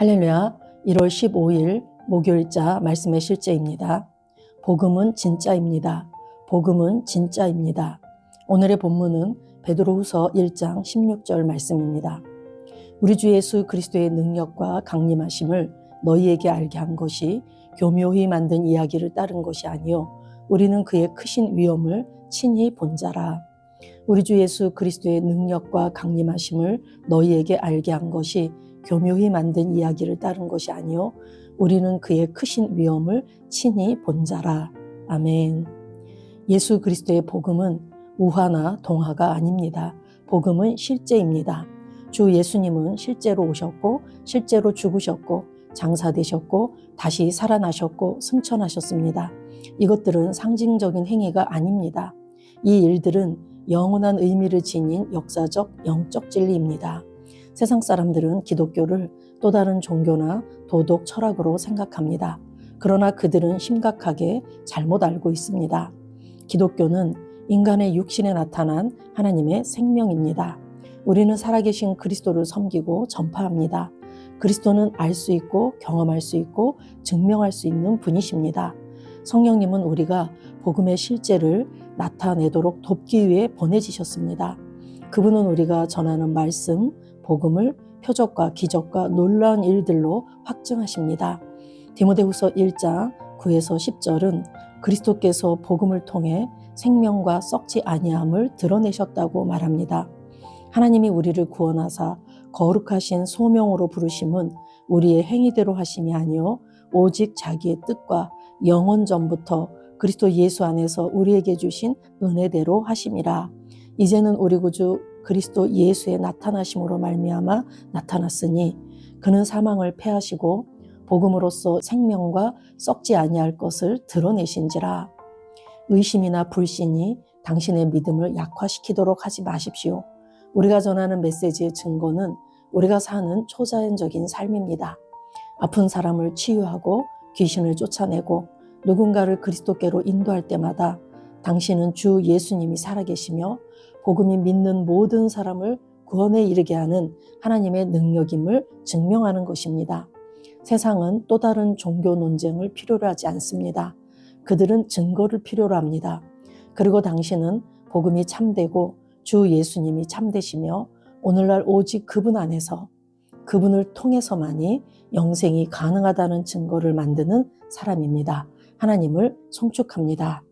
할렐루야. 1월 15일 목요일자 말씀의 실제입니다. 복음은 진짜입니다. 복음은 진짜입니다. 오늘의 본문은 베드로후서 1장 16절 말씀입니다. 우리 주 예수 그리스도의 능력과 강림하심을 너희에게 알게 한 것이 교묘히 만든 이야기를 따른 것이 아니요 우리는 그의 크신 위엄을 친히 본 자라. 우리 주 예수 그리스도의 능력과 강림하심을 너희에게 알게 한 것이 교묘히 만든 이야기를 따른 것이 아니요 우리는 그의 크신 위엄을 친히 본 자라. 아멘. 예수 그리스도의 복음은 우화나 동화가 아닙니다. 복음은 실제입니다. 주 예수님은 실제로 오셨고 실제로 죽으셨고 장사되셨고 다시 살아나셨고 승천하셨습니다. 이것들은 상징적인 행위가 아닙니다. 이 일들은 영원한 의미를 지닌 역사적 영적 진리입니다. 세상 사람들은 기독교를 또 다른 종교나 도덕 철학으로 생각합니다. 그러나 그들은 심각하게 잘못 알고 있습니다. 기독교는 인간의 육신에 나타난 하나님의 생명입니다. 우리는 살아계신 그리스도를 섬기고 전파합니다. 그리스도는 알 수 있고 경험할 수 있고 증명할 수 있는 분이십니다. 성령님은 우리가 복음의 실제를 나타내도록 돕기 위해 보내지셨습니다. 그분은 우리가 전하는 말씀, 복음을 표적과 기적과 놀라운 일들로 확증하십니다. 디모데후서 1장 9에서 10절은 그리스도께서 복음을 통해 생명과 썩지 아니함을 드러내셨다고 말합니다. 하나님이 우리를 구원하사 거룩하신 소명으로 부르심은 우리의 행위대로 하심이 아니요 오직 자기의 뜻과 영원 전부터 그리스도 예수 안에서 우리에게 주신 은혜대로 하심이라. 이제는 우리 구주 그리스도 예수의 나타나심으로 말미암아 나타났으니 그는 사망을 패하시고 복음으로써 생명과 썩지 아니할 것을 드러내신지라. 의심이나 불신이 당신의 믿음을 약화시키도록 하지 마십시오. 우리가 전하는 메시지의 증거는 우리가 사는 초자연적인 삶입니다. 아픈 사람을 치유하고 귀신을 쫓아내고 누군가를 그리스도께로 인도할 때마다 당신은 주 예수님이 살아계시며 복음이 믿는 모든 사람을 구원에 이르게 하는 하나님의 능력임을 증명하는 것입니다. 세상은 또 다른 종교 논쟁을 필요로 하지 않습니다. 그들은 증거를 필요로 합니다. 그리고 당신은 복음이 참되고 주 예수님이 참되시며 오늘날 오직 그분 안에서 그분을 통해서만이 영생이 가능하다는 증거를 만드는 사람입니다. 하나님을 송축합니다.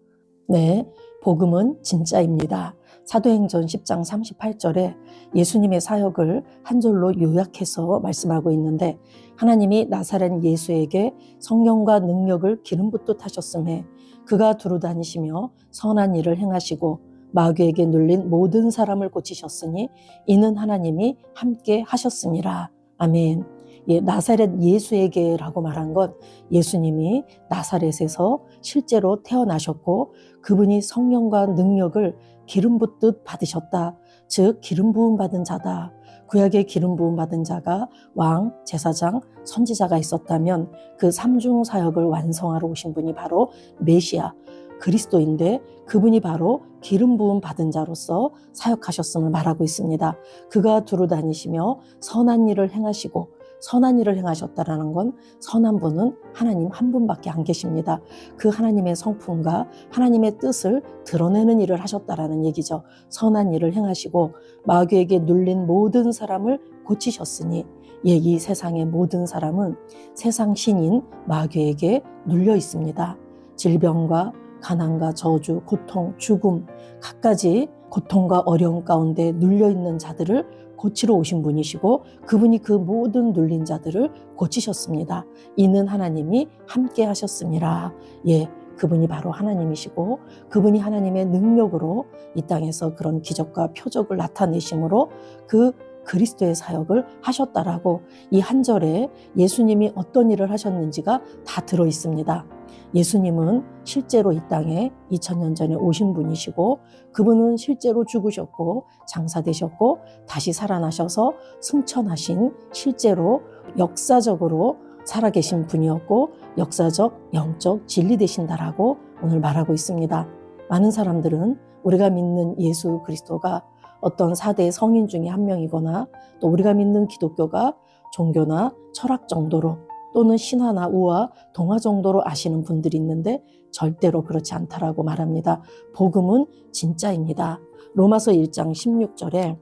네, 복음은 진짜입니다. 사도행전 10장 38절에 예수님의 사역을 한 절로 요약해서 말씀하고 있는데 하나님이 나사렛 예수에게 성령과 능력을 기름 붓듯 하셨음에 그가 두루 다니시며 선한 일을 행하시고 마귀에게 눌린 모든 사람을 고치셨으니 이는 하나님이 함께 하셨음이라. 아멘. 예, 나사렛 예수에게라고 말한 건 예수님이 나사렛에서 실제로 태어나셨고 그분이 성령과 능력을 기름 붓듯 받으셨다. 즉 기름 부음 받은 자다. 구약의 기름 부음 받은 자가 왕, 제사장, 선지자가 있었다면 그 삼중 사역을 완성하러 오신 분이 바로 메시아 그리스도인데 그분이 바로 기름 부음 받은 자로서 사역하셨음을 말하고 있습니다. 그가 두루 다니시며 선한 일을 행하시고 선한 일을 행하셨다라는 건 선한 분은 하나님 한 분밖에 안 계십니다. 그 하나님의 성품과 하나님의 뜻을 드러내는 일을 하셨다라는 얘기죠. 선한 일을 행하시고 마귀에게 눌린 모든 사람을 고치셨으니 이 세상의 모든 사람은 세상 신인 마귀에게 눌려 있습니다. 질병과 가난과 저주, 고통, 죽음, 갖가지 고통과 어려움 가운데 눌려있는 자들을 고치러 오신 분이시고 그분이 그 모든 눌린 자들을 고치셨습니다. 이는 하나님이 함께 하셨음이라. 예, 그분이 바로 하나님이시고 그분이 하나님의 능력으로 이 땅에서 그런 기적과 표적을 나타내심으로 그 그리스도의 사역을 하셨다라고 이 한 절에 예수님이 어떤 일을 하셨는지가 다 들어 있습니다. 예수님은 실제로 이 땅에 2000년 전에 오신 분이시고 그분은 실제로 죽으셨고 장사되셨고 다시 살아나셔서 승천하신 실제로 역사적으로 살아계신 분이었고 역사적 영적 진리 되신다라고 오늘 말하고 있습니다. 많은 사람들은 우리가 믿는 예수 그리스도가 어떤 4대 성인 중에 한 명이거나 또 우리가 믿는 기독교가 종교나 철학 정도로 또는 신화나 우화, 동화 정도로 아시는 분들이 있는데 절대로 그렇지 않다라고 말합니다. 복음은 진짜입니다. 로마서 1장 16절에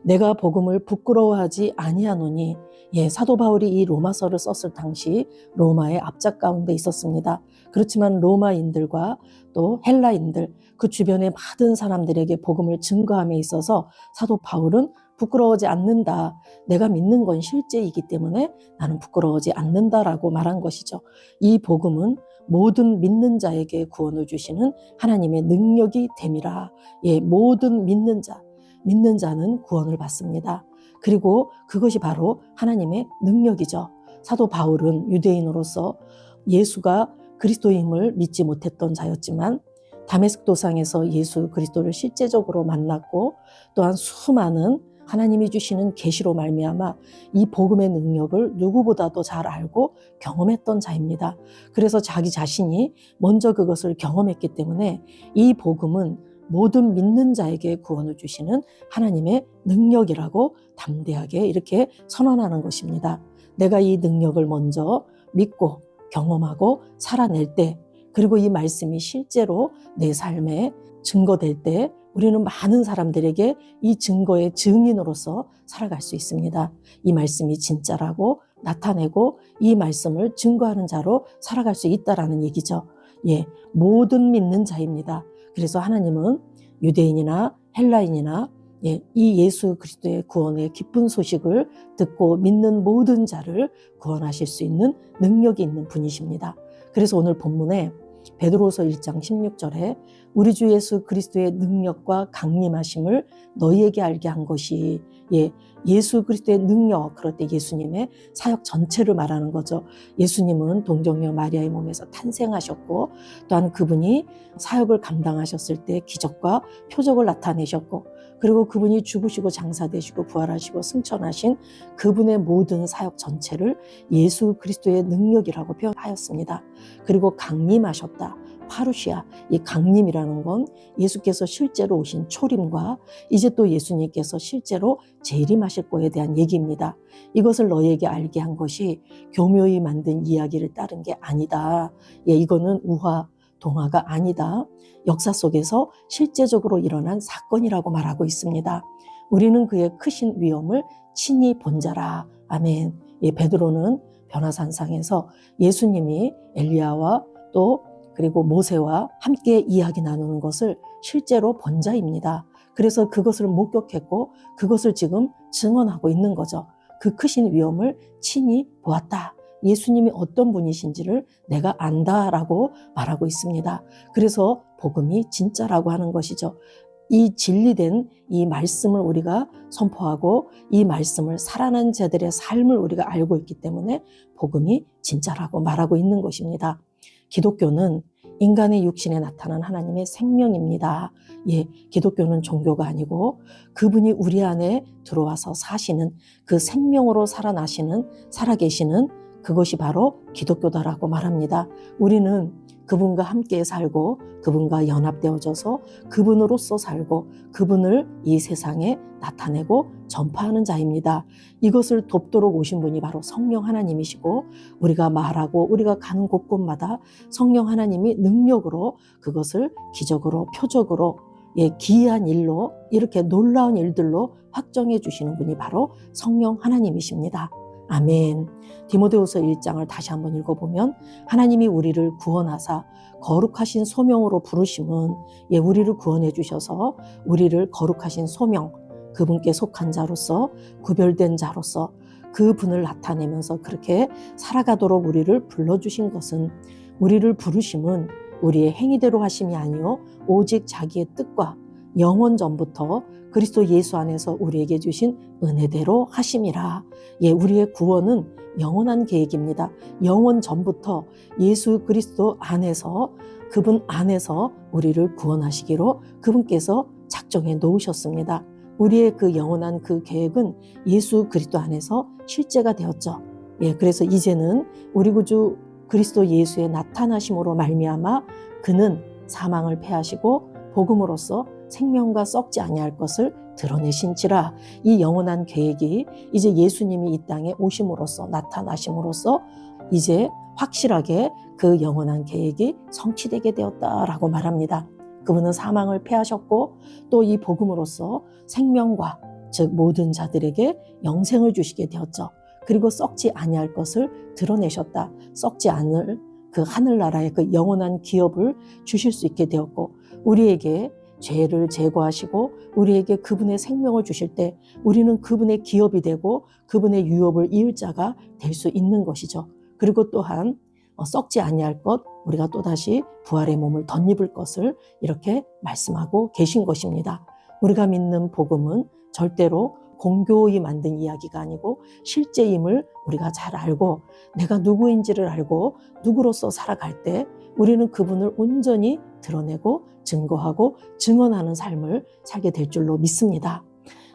내가 복음을 부끄러워하지 아니하노니, 사도 바울이 이 로마서를 썼을 당시 로마의 압작 가운데 있었습니다. 그렇지만 로마인들과 또 헬라인들, 그 주변의 많은 사람들에게 복음을 증거함에 있어서 사도 바울은 부끄러워하지 않는다. 내가 믿는 건 실제이기 때문에 나는 부끄러워하지 않는다라고 말한 것이죠. 이 복음은 모든 믿는 자에게 구원을 주시는 하나님의 능력이 됨이라. 모든 믿는 자는 구원을 받습니다. 그리고 그것이 바로 하나님의 능력이죠. 사도 바울은 유대인으로서 예수가 그리스도임을 믿지 못했던 자였지만 다메섹 도상에서 예수 그리스도를 실제적으로 만났고 또한 수많은 하나님이 주시는 계시로 말미암아 이 복음의 능력을 누구보다도 잘 알고 경험했던 자입니다. 그래서 자기 자신이 먼저 그것을 경험했기 때문에 이 복음은 모든 믿는 자에게 구원을 주시는 하나님의 능력이라고 담대하게 이렇게 선언하는 것입니다. 내가 이 능력을 먼저 믿고 경험하고 살아낼 때, 그리고 이 말씀이 실제로 내 삶에 증거될 때 우리는 많은 사람들에게 이 증거의 증인으로서 살아갈 수 있습니다. 이 말씀이 진짜라고 나타내고 이 말씀을 증거하는 자로 살아갈 수 있다라는 얘기죠. 모든 믿는 자입니다. 그래서 하나님은 유대인이나 헬라인이나 이 예수 그리스도의 구원의 기쁜 소식을 듣고 믿는 모든 자를 구원하실 수 있는 능력이 있는 분이십니다. 그래서 오늘 본문에 베드로서 1장 16절에 우리 주 예수 그리스도의 능력과 강림하심을 너희에게 알게 한 것이, 예수 그리스도의 능력, 그럴 때 예수님의 사역 전체를 말하는 거죠. 예수님은 동정녀 마리아의 몸에서 탄생하셨고 또한 그분이 사역을 감당하셨을 때 기적과 표적을 나타내셨고, 그리고 그분이 죽으시고 장사되시고 부활하시고 승천하신 그분의 모든 사역 전체를 예수 그리스도의 능력이라고 표현하였습니다. 그리고 강림하셨다. 파루시아, 이 강림이라는 건 예수께서 실제로 오신 초림과 이제 또 예수님께서 실제로 재림하실 거에 대한 얘기입니다. 이것을 너희에게 알게 한 것이 교묘히 만든 이야기를 따른 게 아니다. 이거는 우화, 동화가 아니다. 역사 속에서 실제적으로 일어난 사건이라고 말하고 있습니다. 우리는 그의 크신 위엄을 친히 본 자라. 아멘. 베드로는 변화산상에서 예수님이 엘리야와 또 그리고 모세와 함께 이야기 나누는 것을 실제로 본 자입니다. 그래서 그것을 목격했고 그것을 지금 증언하고 있는 거죠. 그 크신 위엄을 친히 보았다. 예수님이 어떤 분이신지를 내가 안다라고 말하고 있습니다. 그래서 복음이 진짜라고 하는 것이죠. 이 진리된 이 말씀을 우리가 선포하고 이 말씀을 살아난 자들의 삶을 우리가 알고 있기 때문에 복음이 진짜라고 말하고 있는 것입니다. 기독교는 인간의 육신에 나타난 하나님의 생명입니다. 기독교는 종교가 아니고 그분이 우리 안에 들어와서 사시는 그 생명으로 살아계시는 그것이 바로 기독교다라고 말합니다. 우리는 그분과 함께 살고 그분과 연합되어져서 그분으로서 살고 그분을 이 세상에 나타내고 전파하는 자입니다. 이것을 돕도록 오신 분이 바로 성령 하나님이시고 우리가 말하고 우리가 가는 곳곳마다 성령 하나님이 능력으로 그것을 기적으로 표적으로 기이한 일로 이렇게 놀라운 일들로 확정해 주시는 분이 바로 성령 하나님이십니다. 아멘. 디모데후서 1장을 다시 한번 읽어보면 하나님이 우리를 구원하사 거룩하신 소명으로 부르심은 우리를 구원해 주셔서 우리를 거룩하신 소명, 그분께 속한 자로서 구별된 자로서 그분을 나타내면서 그렇게 살아가도록 우리를 불러주신 것은, 우리를 부르심은 우리의 행위대로 하심이 아니요 오직 자기의 뜻과 영원 전부터 그리스도 예수 안에서 우리에게 주신 은혜대로 하심이라. 우리의 구원은 영원한 계획입니다. 영원 전부터 예수 그리스도 안에서 그분 안에서 우리를 구원하시기로 그분께서 작정해 놓으셨습니다. 우리의 그 영원한 그 계획은 예수 그리스도 안에서 실제가 되었죠. 그래서 이제는 우리 구주 그리스도 예수의 나타나심으로 말미암아 그는 사망을 패하시고 복음으로써 생명과 썩지 아니할 것을 드러내신지라. 이 영원한 계획이 이제 예수님이 이 땅에 오심으로써, 나타나심으로써 이제 확실하게 그 영원한 계획이 성취되게 되었다라고 말합니다. 그분은 사망을 패하셨고 또 이 복음으로써 생명과, 즉 모든 자들에게 영생을 주시게 되었죠. 그리고 썩지 아니할 것을 드러내셨다. 썩지 않을 그 하늘나라의 그 영원한 기업을 주실 수 있게 되었고, 우리에게 죄를 제거하시고 우리에게 그분의 생명을 주실 때 우리는 그분의 기업이 되고 그분의 유업을 이을 자가 될 수 있는 것이죠. 그리고 또한 썩지 아니할 것, 우리가 또다시 부활의 몸을 덧입을 것을 이렇게 말씀하고 계신 것입니다. 우리가 믿는 복음은 절대로 공교히 만든 이야기가 아니고 실제임을 우리가 잘 알고, 내가 누구인지를 알고 누구로서 살아갈 때 우리는 그분을 온전히 드러내고 증거하고 증언하는 삶을 살게 될 줄로 믿습니다.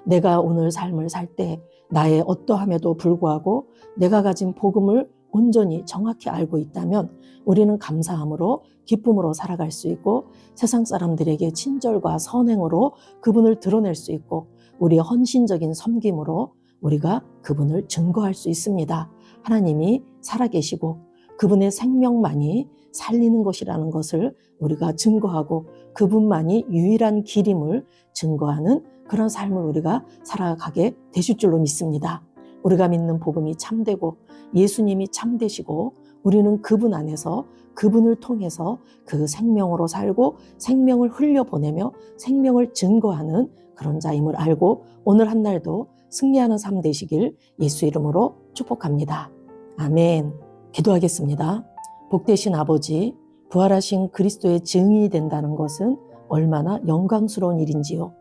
내가 오늘 삶을 살 때 나의 어떠함에도 불구하고 내가 가진 복음을 온전히 정확히 알고 있다면 우리는 감사함으로 기쁨으로 살아갈 수 있고 세상 사람들에게 친절과 선행으로 그분을 드러낼 수 있고 우리의 헌신적인 섬김으로 우리가 그분을 증거할 수 있습니다. 하나님이 살아계시고 그분의 생명만이 살리는 것이라는 것을 우리가 증거하고 그분만이 유일한 길임을 증거하는 그런 삶을 우리가 살아가게 되실 줄로 믿습니다. 우리가 믿는 복음이 참되고 예수님이 참되시고 우리는 그분 안에서 그분을 통해서 그 생명으로 살고 생명을 흘려보내며 생명을 증거하는 그런 자임을 알고 오늘 한 날도 승리하는 삶 되시길 예수 이름으로 축복합니다. 아멘. 기도하겠습니다. 복되신 아버지, 부활하신 그리스도의 증인이 된다는 것은 얼마나 영광스러운 일인지요.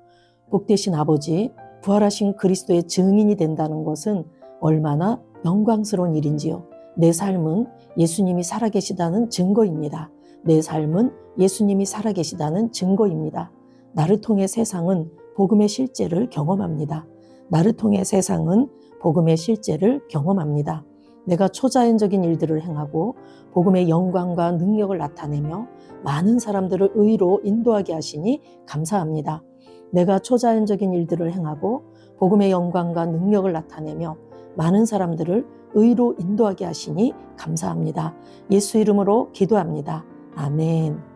복되신 아버지, 부활하신 그리스도의 증인이 된다는 것은 얼마나 영광스러운 일인지요. 내 삶은 예수님이 살아계시다는 증거입니다. 내 삶은 예수님이 살아계시다는 증거입니다. 나를 통해 세상은 복음의 실제를 경험합니다. 나를 통해 세상은 복음의 실제를 경험합니다. 내가 초자연적인 일들을 행하고 복음의 영광과 능력을 나타내며 많은 사람들을 의로 인도하게 하시니 감사합니다. 내가 초자연적인 일들을 행하고 복음의 영광과 능력을 나타내며 많은 사람들을 의로 인도하게 하시니 감사합니다. 예수 이름으로 기도합니다. 아멘.